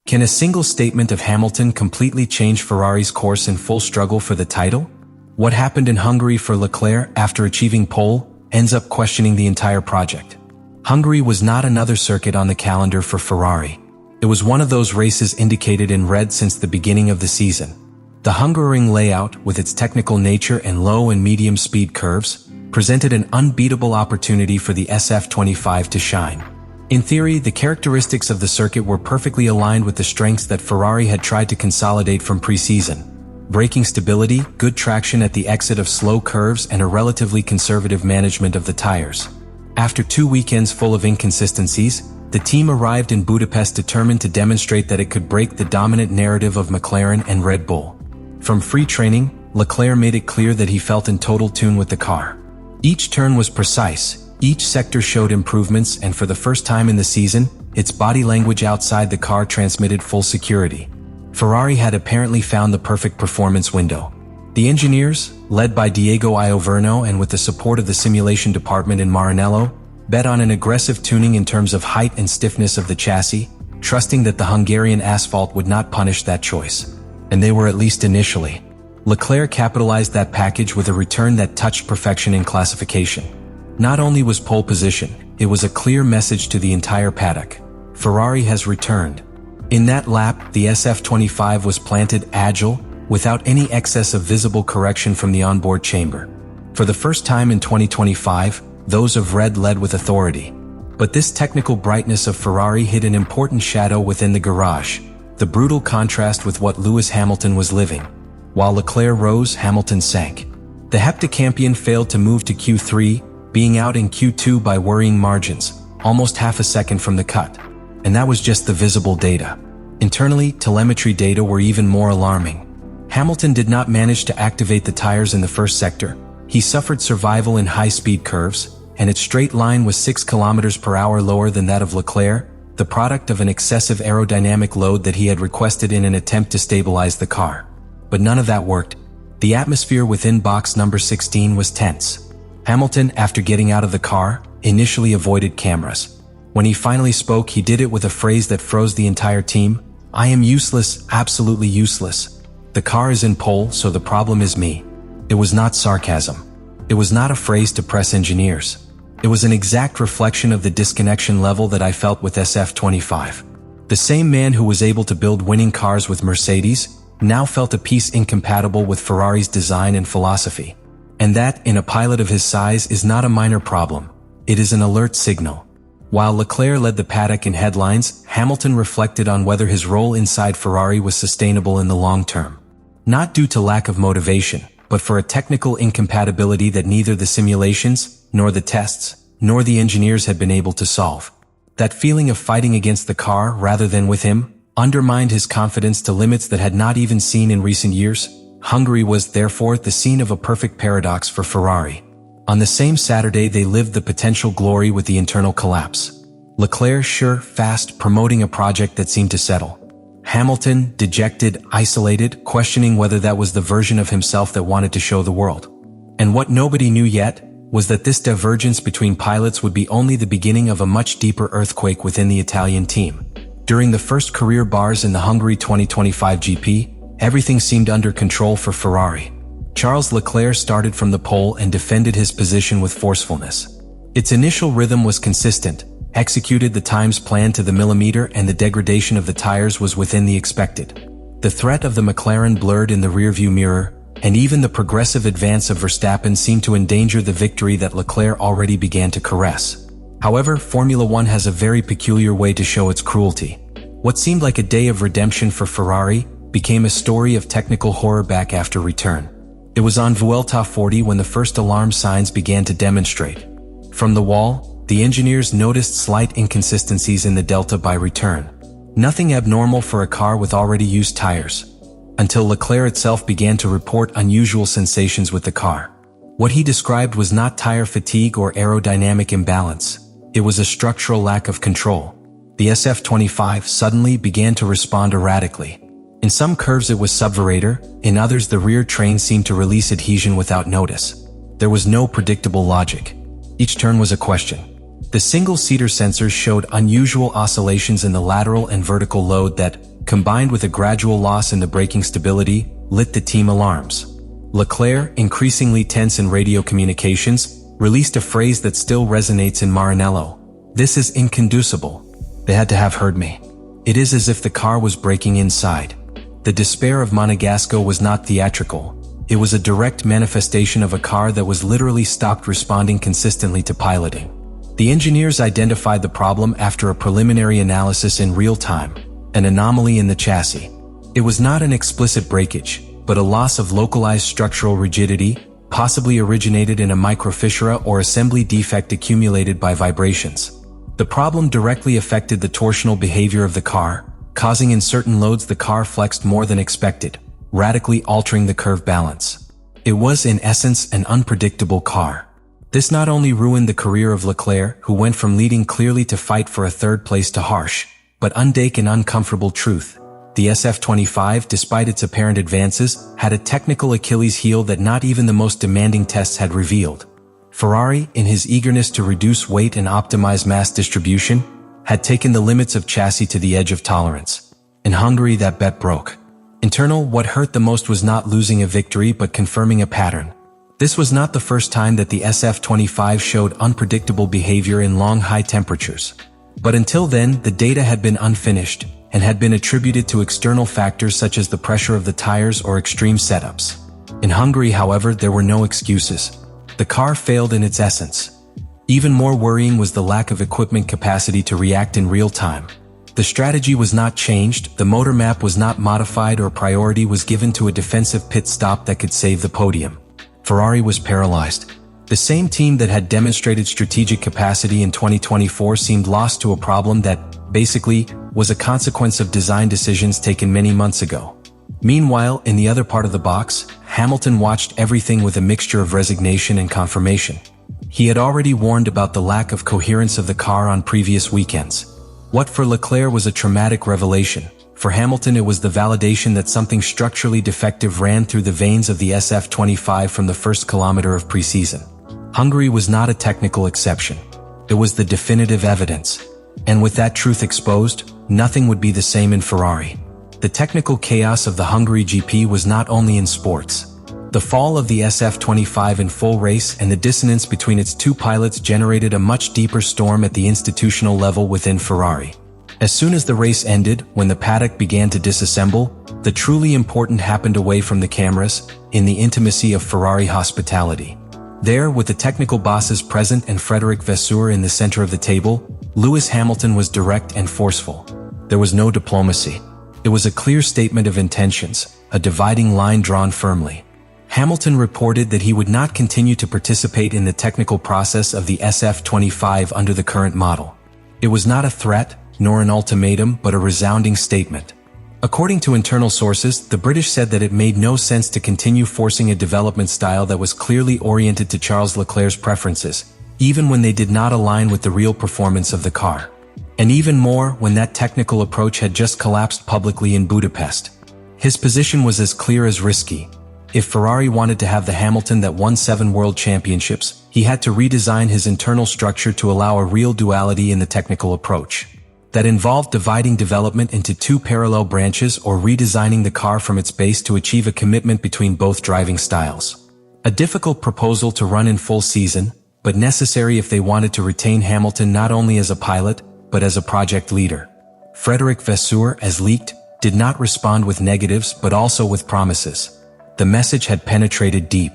Can a single statement of Hamilton completely change Ferrari's course in full struggle for the title? What happened in Hungary for Leclerc after achieving pole ends up questioning the entire project. Hungary was not another circuit on the calendar for Ferrari. It was one of those races indicated in red since the beginning of the season. The Hungaroring layout, with its technical nature and low and medium speed curves, presented an unbeatable opportunity for the SF25 to shine. In theory, the characteristics of the circuit were perfectly aligned with the strengths that Ferrari had tried to consolidate from pre-season. Braking stability, good traction at the exit of slow curves, and a relatively conservative management of the tires. After 2 weekends full of inconsistencies, the team arrived in Budapest determined to demonstrate that it could break the dominant narrative of McLaren and Red Bull. From free training, Leclerc made it clear that he felt in total tune with the car. Each turn was precise, each sector showed improvements, and for the first time in the season, its body language outside the car transmitted full security. Ferrari had apparently found the perfect performance window. The engineers, led by Diego Ioverno and with the support of the simulation department in Maranello, bet on an aggressive tuning in terms of height and stiffness of the chassis, trusting that the Hungarian asphalt would not punish that choice. And they were, at least initially. Leclerc capitalized that package with a return that touched perfection in classification. Not only was pole position, it was a clear message to the entire paddock. Ferrari has returned. In that lap, the SF25 was planted agile, without any excess of visible correction from the onboard chamber. For the first time in 2025, those of red led with authority. But this technical brightness of Ferrari hid an important shadow within the garage, the brutal contrast with what Lewis Hamilton was living. While Leclerc rose, Hamilton sank. The heptacampion failed to move to Q3, being out in Q2 by worrying margins, almost half a second from the cut. And that was just the visible data. Internally, telemetry data were even more alarming. Hamilton did not manage to activate the tires in the first sector. He suffered survival in high-speed curves, and its straight line was 6 km/h lower than that of Leclerc, the product of an excessive aerodynamic load that he had requested in an attempt to stabilize the car. But none of that worked. The atmosphere within box number 16 was tense. Hamilton, after getting out of the car, initially avoided cameras. When he finally spoke, he did it with a phrase that froze the entire team. "I am useless, absolutely useless. The car is in pole, so the problem is me." It was not sarcasm. It was not a phrase to press engineers. It was an exact reflection of the disconnection level that I felt with SF25. The same man who was able to build winning cars with Mercedes now felt a piece incompatible with Ferrari's design and philosophy. And that, in a pilot of his size, is not a minor problem. It is an alert signal. While Leclerc led the paddock in headlines, Hamilton reflected on whether his role inside Ferrari was sustainable in the long term. Not due to lack of motivation, but for a technical incompatibility that neither the simulations, nor the tests, nor the engineers had been able to solve. That feeling of fighting against the car rather than with him undermined his confidence to limits that had not even seen in recent years. Hungary was, therefore, the scene of a perfect paradox for Ferrari. On the same Saturday, they lived the potential glory with the internal collapse. Leclerc sure, fast, promoting a project that seemed to settle. Hamilton, dejected, isolated, questioning whether that was the version of himself that wanted to show the world. And what nobody knew yet was that this divergence between pilots would be only the beginning of a much deeper earthquake within the Italian team. During the first career bars in the Hungary 2025 GP, everything seemed under control for Ferrari. Charles Leclerc started from the pole and defended his position with forcefulness. Its initial rhythm was consistent, executed the times planned to the millimeter, and the degradation of the tires was within the expected. The threat of the McLaren blurred in the rearview mirror, and even the progressive advance of Verstappen seemed to endanger the victory that Leclerc already began to caress. However, Formula One has a very peculiar way to show its cruelty. What seemed like a day of redemption for Ferrari became a story of technical horror back after return. It was on Vuelta 40 when the first alarm signs began to demonstrate. From the wall, the engineers noticed slight inconsistencies in the delta by return. Nothing abnormal for a car with already used tires. Until Leclerc itself began to report unusual sensations with the car. What he described was not tire fatigue or aerodynamic imbalance. It was a structural lack of control. The SF25 suddenly began to respond erratically. In some curves it was subvariator, in others the rear train seemed to release adhesion without notice. There was no predictable logic. Each turn was a question. The single-seater sensors showed unusual oscillations in the lateral and vertical load that, combined with a gradual loss in the braking stability, lit the team alarms. Leclerc, increasingly tense in radio communications, released a phrase that still resonates in Maranello. "This is inconducible. They had to have heard me." It is as if the car was breaking inside. The despair of Monegasco was not theatrical. It was a direct manifestation of a car that was literally stopped responding consistently to piloting. The engineers identified the problem after a preliminary analysis in real time, an anomaly in the chassis. It was not an explicit breakage, but a loss of localized structural rigidity, possibly originated in a microfissura or assembly defect accumulated by vibrations. The problem directly affected the torsional behavior of the car, causing in certain loads the car flexed more than expected, radically altering the curve balance. It was in essence an unpredictable car. This not only ruined the career of Leclerc, who went from leading clearly to fight for a third place to harsh, but undake an uncomfortable truth. The SF25, despite its apparent advances, had a technical Achilles heel that not even the most demanding tests had revealed. Ferrari, in his eagerness to reduce weight and optimize mass distribution, had taken the limits of chassis to the edge of tolerance. In Hungary, that bet broke. Internal, what hurt the most was not losing a victory but confirming a pattern. This was not the first time that the SF25 showed unpredictable behavior in long high temperatures. But until then, the data had been unfinished and had been attributed to external factors such as the pressure of the tires or extreme setups. In Hungary, however, there were no excuses. The car failed in its essence. Even more worrying was the lack of equipment capacity to react in real time. The strategy was not changed, the motor map was not modified, or priority was given to a defensive pit stop that could save the podium. Ferrari was paralyzed. The same team that had demonstrated strategic capacity in 2024 seemed lost to a problem that, basically, was a consequence of design decisions taken many months ago. Meanwhile, in the other part of the box, Hamilton watched everything with a mixture of resignation and confirmation. He had already warned about the lack of coherence of the car on previous weekends. What for Leclerc was a traumatic revelation, for Hamilton it was the validation that something structurally defective ran through the veins of the SF25 from the first kilometer of preseason. Hungary was not a technical exception. It was the definitive evidence. And with that truth exposed, nothing would be the same in Ferrari. The technical chaos of the Hungary GP was not only in sports. The fall of the SF25 in full race and the dissonance between its two pilots generated a much deeper storm at the institutional level within Ferrari. As soon as the race ended, when the paddock began to disassemble, the truly important happened away from the cameras, in the intimacy of Ferrari hospitality. There, with the technical bosses present and Frédéric Vasseur in the center of the table, Lewis Hamilton was direct and forceful. There was no diplomacy. It was a clear statement of intentions, a dividing line drawn firmly. Hamilton reported that he would not continue to participate in the technical process of the SF25 under the current model. It was not a threat, nor an ultimatum, but a resounding statement. According to internal sources, the British said that it made no sense to continue forcing a development style that was clearly oriented to Charles Leclerc's preferences, even when they did not align with the real performance of the car. And even more, when that technical approach had just collapsed publicly in Budapest. His position was as clear as risky. If Ferrari wanted to have the Hamilton that won 7 world championships, he had to redesign his internal structure to allow a real duality in the technical approach. That involved dividing development into 2 parallel branches or redesigning the car from its base to achieve a commitment between both driving styles. A difficult proposal to run in full season, but necessary if they wanted to retain Hamilton not only as a pilot, but as a project leader. Frédéric Vasseur, as leaked, did not respond with negatives but also with promises. The message had penetrated deep.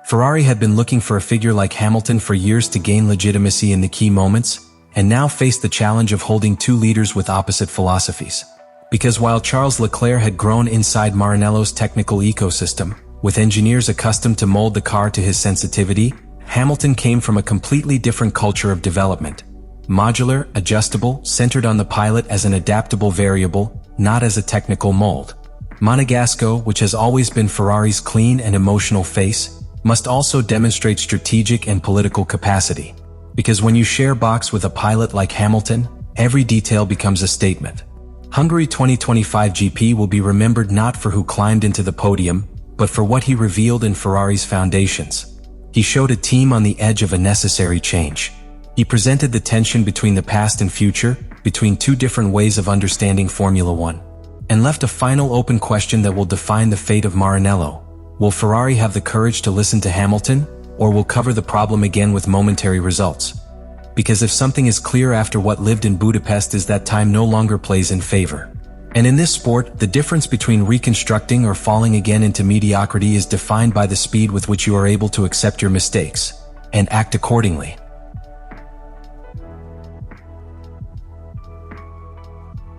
Ferrari had been looking for a figure like Hamilton for years to gain legitimacy in the key moments, and now faced the challenge of holding 2 leaders with opposite philosophies. Because while Charles Leclerc had grown inside Maranello's technical ecosystem, with engineers accustomed to mold the car to his sensitivity, Hamilton came from a completely different culture of development. Modular, adjustable, centered on the pilot as an adaptable variable, not as a technical mold. Monegasco, which has always been Ferrari's clean and emotional face, must also demonstrate strategic and political capacity. Because when you share box with a pilot like Hamilton, every detail becomes a statement. Hungary 2025 GP will be remembered not for who climbed into the podium, but for what he revealed in Ferrari's foundations. He showed a team on the edge of a necessary change. He presented the tension between the past and future, between 2 different ways of understanding Formula One. and left a final open question that will define the fate of Maranello. Will Ferrari have the courage to listen to Hamilton, or will cover the problem again with momentary results? Because if something is clear after what lived in Budapest is that time no longer plays in favor. And in this sport, the difference between reconstructing or falling again into mediocrity is defined by the speed with which you are able to accept your mistakes and act accordingly.